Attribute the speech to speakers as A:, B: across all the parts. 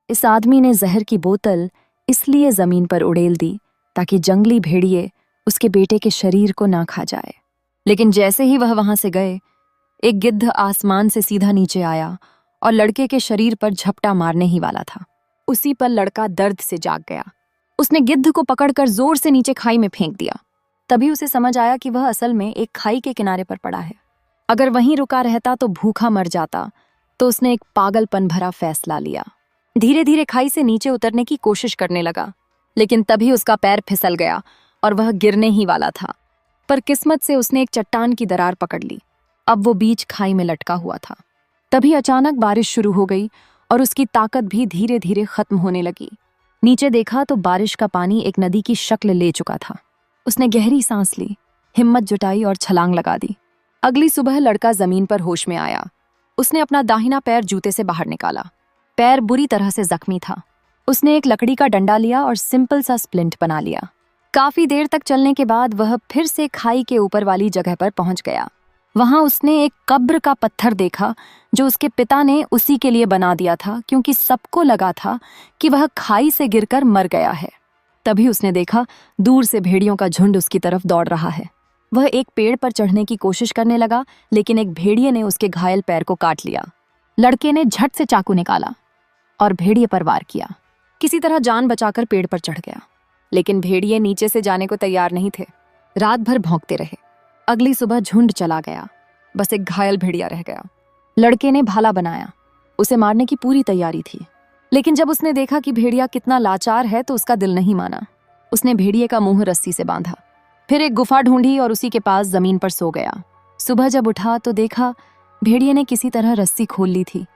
A: इस आदमी ने जहर की बोतल इसलिए जमीन पर उड़ेल दी ताकि जंगली भेड़िए उसके बेटे के शरीर को ना खा जाए। लेकिन जैसे ही वह वहां से गए, एक गिद्ध आसमान से सीधा नीचे आया और लड़के के शरीर पर झपटा मारने ही वाला था। उसी पर लड़का दर्द से जाग गया। उसने गिद्ध को पकड़कर जोर से नीचे खाई में फेंक दिया। तभी उसे समझ आया कि वह असल में एक खाई के किनारे पर पड़ा है। अगर वहीं रुका रहता तो भूखा मर जाता। तो उसने एक पागलपन भरा फैसला लिया। धीरे धीरे खाई से नीचे उतरने की कोशिश करने लगा, लेकिन तभी उसका पैर फिसल गया और वह गिरने ही वाला था। पर किस्मत से उसने एक चट्टान की दरार पकड़ ली। अब वो बीच खाई में लटका हुआ था। तभी अचानक बारिश शुरू हो गई और उसकी ताकत भी धीरे धीरे खत्म होने लगी। नीचे देखा तो बारिश का पानी एक नदी की शक्ल ले चुका था। उसने गहरी सांस ली, हिम्मत जुटाई और छलांग लगा दी। अगली सुबह लड़का जमीन पर होश में आया। उसने अपना दाहिना पैर जूते से बाहर निकाला। पैर बुरी तरह से जख्मी था। उसने एक लकड़ी का डंडा लिया और सिंपल सा स्प्लिंट बना लिया। काफी देर तक चलने के बाद वह फिर से खाई के ऊपर वाली जगह पर पहुंच गया। वहां उसने एक कब्र का पत्थर देखा जो उसके पिता ने उसी के लिए बना दिया था, क्योंकि सबको लगा था कि वह खाई से गिरकर मर गया है। तभी उसने देखा दूर से भेड़ियों का झुंड उसकी तरफ दौड़ रहा है। वह एक पेड़ पर चढ़ने की कोशिश करने लगा, लेकिन एक भेड़िए ने उसके घायल पैर को काट लिया। लड़के ने झट से चाकू निकाला और भेड़िए पर वार किया। किसी तरह जान बचाकर पेड़ पर चढ़ गया, लेकिन भेड़िए नीचे से जाने को तैयार नहीं थे। रात भर भौंकते रहे। अगली सुबह झुंड चला गया, बस एक घायल भेड़िया रह गया। लड़के ने भाला बनाया, उसे मारने की पूरी तैयारी थी। लेकिन जब उसने देखा कि भेड़िया कितना लाचार है तो उसका दिल नहीं माना। उसने भेड़िए का मुंह रस्सी से बांधा, फिर एक गुफा ढूंढी और उसी के पास जमीन पर सो गया। सुबह जब उठा तो देखा भेड़िए ने किसी तरह रस्सी खोल ली थी,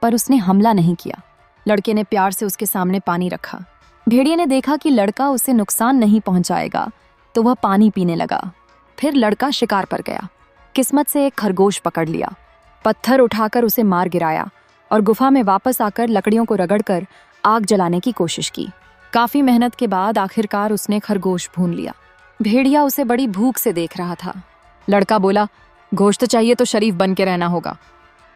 A: पर उसने हमला नहीं किया। लड़के ने प्यार से उसके सामने पानी रखा। भेड़िए ने देखा कि लड़का उसे नुकसान नहीं पहुंचाएगा तो वह पानी पीने लगा। फिर लड़का शिकार पर गया। किस्मत से एक खरगोश पकड़ लिया, पत्थर उठाकर उसे मार गिराया और गुफा में वापस आकर लकड़ियों को रगड़कर आग जलाने की कोशिश की। काफी मेहनत के बाद आखिरकार उसने खरगोश भून लिया। भेड़िया उसे बड़ी भूख से देख रहा था। लड़का बोला, गोश्त चाहिए तो शरीफ बन के रहना होगा,